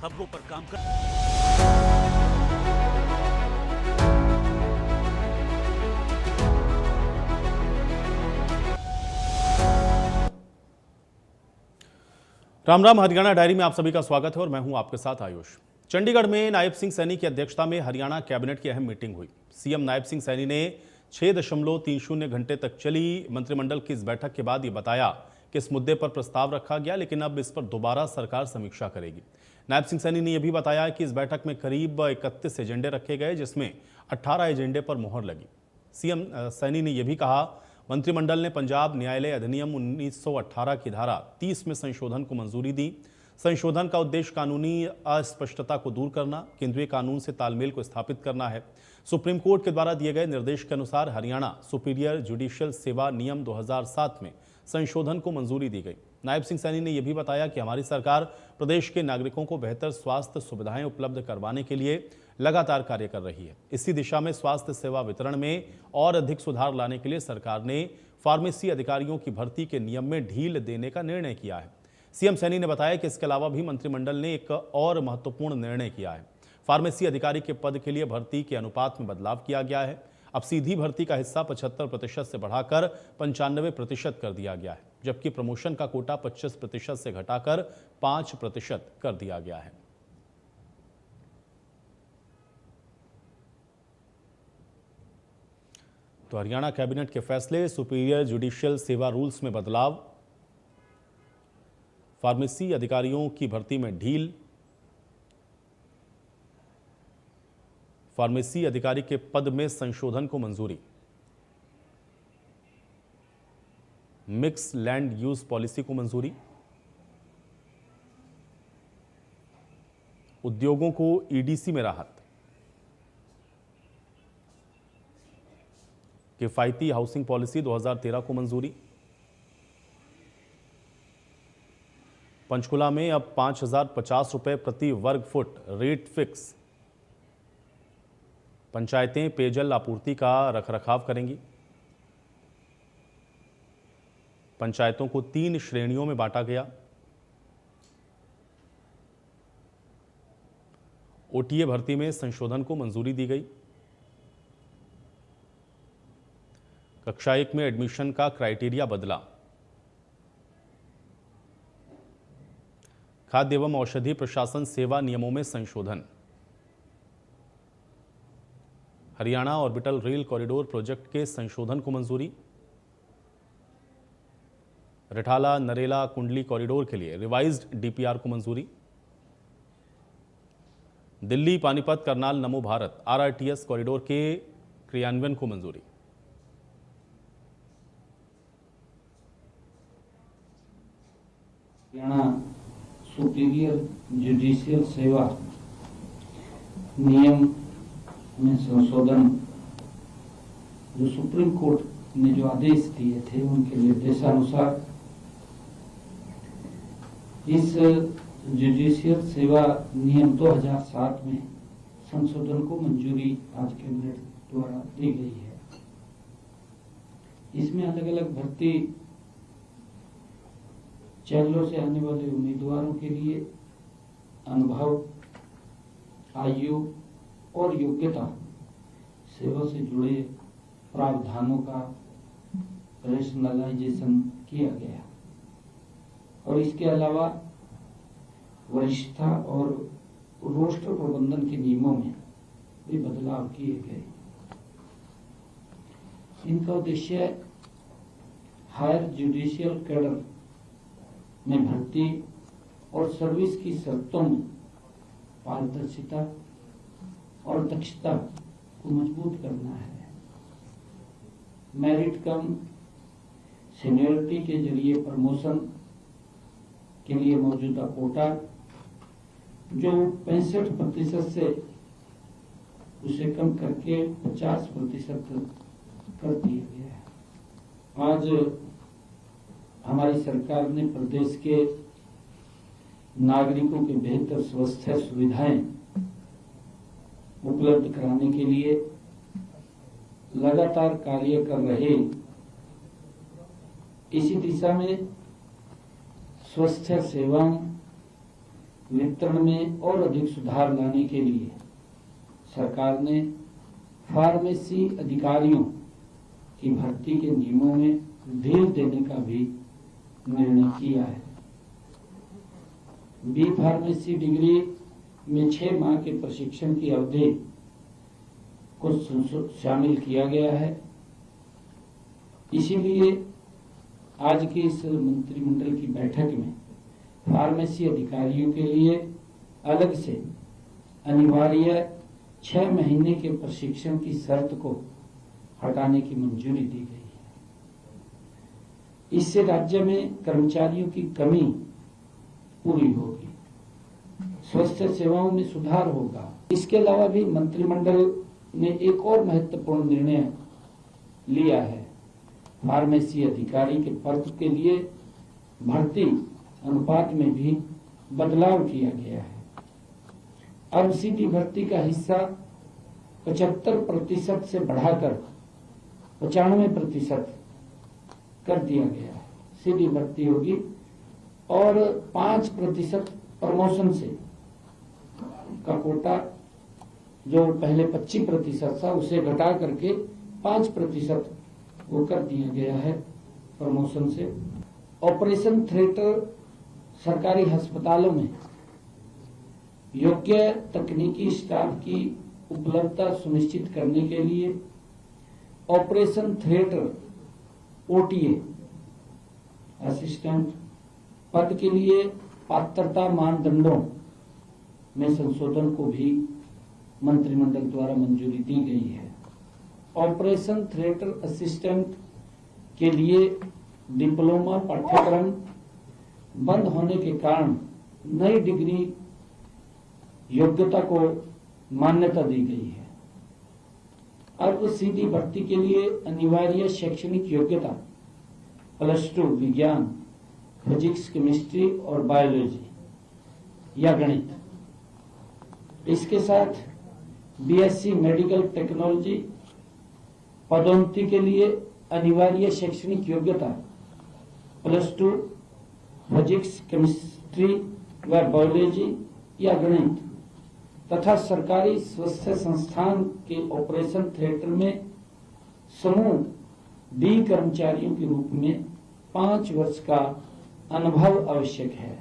खबरों पर काम कर। राम राम, हरियाणा डायरी में आप सभी का स्वागत है और मैं हूं आपके साथ आयुष। चंडीगढ़ में नायब सिंह सैनी की अध्यक्षता में हरियाणा कैबिनेट की अहम मीटिंग हुई। सीएम नायब सिंह सैनी ने 6.30 घंटे तक चली मंत्रिमंडल की इस बैठक के बाद ये बताया कि इस मुद्दे पर प्रस्ताव रखा गया, लेकिन अब इस पर दोबारा सरकार समीक्षा करेगी। नायब सिंह सैनी ने यह भी बताया कि इस बैठक में करीब 31 एजेंडे रखे गए, जिसमें 18 एजेंडे पर मुहर लगी। सीएम सैनी ने यह भी कहा, मंत्रिमंडल ने पंजाब न्यायालय अधिनियम 1918 की धारा 30 में संशोधन को मंजूरी दी। संशोधन का उद्देश्य कानूनी अस्पष्टता को दूर करना, केंद्रीय कानून से तालमेल को स्थापित करना है। सुप्रीम कोर्ट के द्वारा दिए गए निर्देश के अनुसार हरियाणा सुपीरियर जुडिशियल सेवा नियम 2007 में संशोधन को मंजूरी दी गई। नायब सिंह सैनी ने यह भी बताया कि हमारी सरकार प्रदेश के नागरिकों को बेहतर स्वास्थ्य सुविधाएं उपलब्ध करवाने के लिए लगातार कार्य कर रही है। इसी दिशा में स्वास्थ्य सेवा वितरण में और अधिक सुधार लाने के लिए सरकार ने फार्मेसी अधिकारियों की भर्ती के नियम में ढील देने का निर्णय किया है। सीएम सैनी ने बताया कि इसके अलावा भी मंत्रिमंडल ने एक और महत्वपूर्ण निर्णय किया है। फार्मेसी अधिकारी के पद के लिए भर्ती के अनुपात में बदलाव किया गया है। अब सीधी भर्ती का हिस्सा 75% से बढ़ाकर 95% कर दिया गया है, जबकि प्रमोशन का कोटा 25% से घटाकर 5% कर दिया गया है। तो हरियाणा कैबिनेट के फैसले, सुपीरियर जुडिशियल सेवा रूल्स में बदलाव, फार्मेसी अधिकारियों की भर्ती में ढील, फार्मेसी अधिकारी के पद में संशोधन को मंजूरी, मिक्स लैंड यूज पॉलिसी को मंजूरी, उद्योगों को ईडीसी में राहत, किफायती हाउसिंग पॉलिसी 2013 को मंजूरी, पंचकुला में अब 5,050 रुपए प्रति वर्ग फुट रेट फिक्स, पंचायतें पेयजल आपूर्ति का रखरखाव करेंगी। पंचायतों को 3 श्रेणियों में बांटा गया। ओटीए भर्ती में संशोधन को मंजूरी दी गई। कक्षा 1 में एडमिशन का क्राइटेरिया बदला। खाद्य एवं औषधि प्रशासन सेवा नियमों में संशोधन। Haryana orbital rail corridor project के संशोधन को मंजूरी। रिठाला नरेला कुंडली कॉरिडोर के लिए रिवाइज्ड डीपीआर को मंजूरी। दिल्ली पानीपत करनाल नमो भारत आरआरटीएस कॉरिडोर के क्रियान्वयन को मंजूरी। हरियाणा सुपीरियर जुडिशियल सेवा नियम में संशोधन, जो सुप्रीम कोर्ट ने जो आदेश दिए थे उनके निर्देशानुसार इस जुडिशियल सेवा नियम 2007 में संशोधन को मंजूरी आज कैबिनेट द्वारा दी गई है। इसमें अलग अलग भर्ती चैनलों से आने वाले उम्मीदवारों के लिए अनुभव, आयु और योग्यता, सेवा से जुड़े प्रावधानों का रेशनलाइजेशन किया गया और इसके अलावा वरिष्ठता और रोस्टर प्रबंधन के नियमों में भी बदलाव किए गए। इनका उद्देश्य हायर जुडिशियल कैडर में भर्ती और सर्विस की शर्तों में पारदर्शिता और दक्षता को मजबूत करना है। मेरिट कम सीनियरिटी के जरिए प्रमोशन के लिए मौजूदा कोटा जो 65% से उसे कम करके 50% कर दिया गया है। आज हमारी सरकार ने प्रदेश के नागरिकों के बेहतर स्वास्थ्य सुविधाएं उपलब्ध कराने के लिए लगातार कार्य कर रहे। इसी दिशा में स्वास्थ्य सेवाओं वितरण में और अधिक सुधार लाने के लिए सरकार ने फार्मेसी अधिकारियों की भर्ती के नियमों में ढील देने का भी निर्णय किया है। बी फार्मेसी डिग्री में 6 माह के प्रशिक्षण की अवधि को शामिल किया गया है। इसीलिए आज की इस मंत्रिमंडल की बैठक में फार्मेसी अधिकारियों के लिए अलग से अनिवार्य 6 महीने के प्रशिक्षण की शर्त को हटाने की मंजूरी दी गई है। इससे राज्य में कर्मचारियों की कमी पूरी होगी, स्वास्थ्य सेवाओं में सुधार होगा। इसके अलावा भी मंत्रिमंडल ने एक और महत्वपूर्ण निर्णय लिया है। फार्मेसी अधिकारी के पद के लिए भर्ती अनुपात में भी बदलाव किया गया है। अब सीधी भर्ती का हिस्सा 75% से बढ़ाकर 95% कर दिया गया है। सीधी भर्ती होगी और 5% प्रमोशन से का कोटा जो पहले 25% था उसे घटा करके 5% वो कर दिया गया है प्रमोशन से। ऑपरेशन थिएटर सरकारी अस्पतालों में योग्य तकनीकी स्टाफ की उपलब्धता सुनिश्चित करने के लिए ऑपरेशन थिएटर ओटीए असिस्टेंट पद के लिए पात्रता मानदंडों में संशोधन को भी मंत्रिमंडल द्वारा मंजूरी दी गई है। ऑपरेशन थिएटर असिस्टेंट के लिए डिप्लोमा पाठ्यक्रम बंद होने के कारण नई डिग्री योग्यता को मान्यता दी गई है। अब सीधी भर्ती के लिए अनिवार्य शैक्षणिक योग्यता +2 विज्ञान, फिजिक्स, केमिस्ट्री और बायोलॉजी या गणित। इसके साथ बीएससी मेडिकल टेक्नोलॉजी पदोन्नति के लिए अनिवार्य शैक्षणिक योग्यता +2 फिजिक्स, केमिस्ट्री व बायोलॉजी या गणित तथा सरकारी स्वास्थ्य संस्थान के ऑपरेशन थिएटर में समूह डी कर्मचारियों के रूप में 5 वर्ष का अनुभव आवश्यक है।